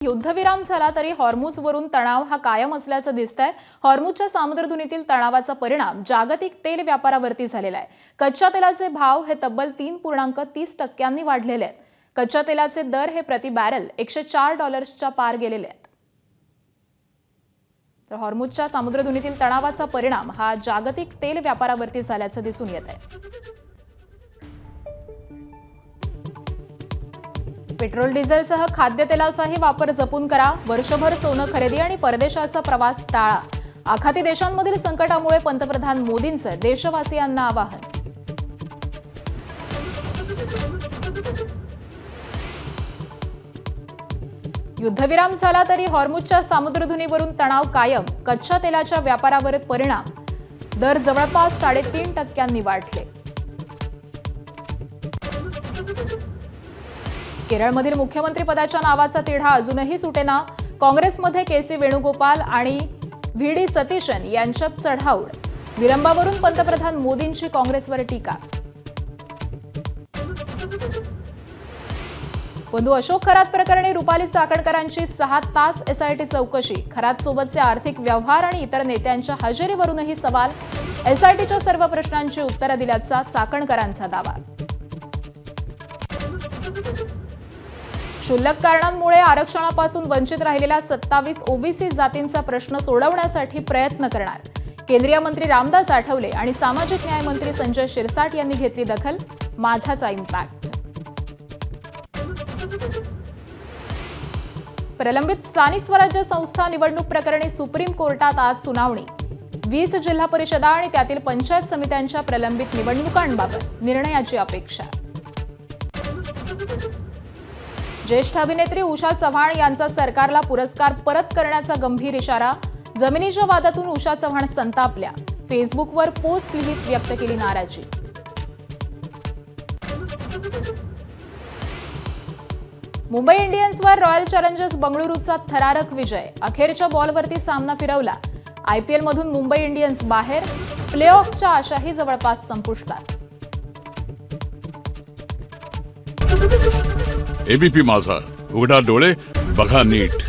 युद्धविराम झाला तरी हॉर्मुझवरून तणाव हा कायम असल्याचं दिसतंय। हॉर्मुझच्या सामुद्रधुनीतील तणावाचा परिणाम जागतिक तेल व्यापारावरती झालेला आहे। कच्च्या तेलाचे भाव हे तब्बल 3.30% वाढलेले आहेत। कच्च्या तेलाचे दर हे प्रति बॅरल $104च्या पार गेलेले आहेत। तर हॉर्मुझच्या सामुद्रधुनीतील तणावाचा परिणाम हा जागतिक तेल व्यापारावरती झाल्याचं दिसून येत आहे। पेट्रोल डिझेलसह खाद्यतेलाचाही वापर जपून करा। वर्षभर सोनं खरेदी आणि परदेशाचा प्रवास टाळा। आखाती देशांमधील संकटामुळे पंतप्रधान मोदींचं देशवासियांना आवाहन। युद्धविराम झाला तरी हॉर्मुझच्या सामुद्रधुनीवरून तणाव कायम। कच्च्या तेलाच्या व्यापारावर परिणाम। दर जवळपास 3.5% वाढले। केरळमधील मुख्यमंत्री पदाच्या नावाचा तिढा अजूनही सुटेना। काँग्रेसमध्ये के.सी. वेणुगोपाल आणि व्ही.डी. सतीशन यांच्यात चढाओढ। विलंबावरून पंतप्रधान मोदींची काँग्रेसवर टीका। बंधू अशोक खरात प्रकरणी रुपाली चाकणकरांची 6 तास एसआयटी चौकशी। खरातसोबतचे आर्थिक व्यवहार आणि इतर नेत्यांच्या हजेरीवरूनही सवाल। एसआयटीच्या सर्व प्रश्नांची उत्तरं दिल्याचा चाकणकरांचा दावा। क्षुल्लक कारणांमुळे आरक्षणापासून वंचित राहिलेल्या 27 ओबीसी जातींचा प्रश्न सोडवण्यासाठी प्रयत्न करणार। केंद्रीय मंत्री रामदास आठवले आणि सामाजिक न्याय मंत्री संजय शिरसाट यांनी घेतली दखल। माझाचा इम्पॅक्ट। प्रलंबित स्थानिक स्वराज्य संस्था निवडणूक प्रकरणी सुप्रीम कोर्टात आज सुनावणी। 20 जिल्हा परिषदा आणि त्यातील पंचायत समित्यांच्या प्रलंबित निवडणुकांबाबत निर्णयाची अपेक्षा। ज्येष्ठ अभिनेत्री उषा चव्हाण यांचा सरकारला पुरस्कार परत करण्याचा गंभीर इशारा। जमिनीच्या वादातून उषा चव्हाण संतापल्या। फेसबुकवर पोस्ट लिहित व्यक्त केली नाराजी। मुंबई इंडियन्सवर रॉयल चॅलेंजर्स बंगळुरूचा थरारक विजय। अखेरच्या बॉलवरती सामना फिरवला। आयपीएलमधून मुंबई इंडियन्स बाहेर। प्लेऑफच्या आशाही जवळपास संपुष्टात। एबीपी माझा, उघडा डोळे बघा नीट।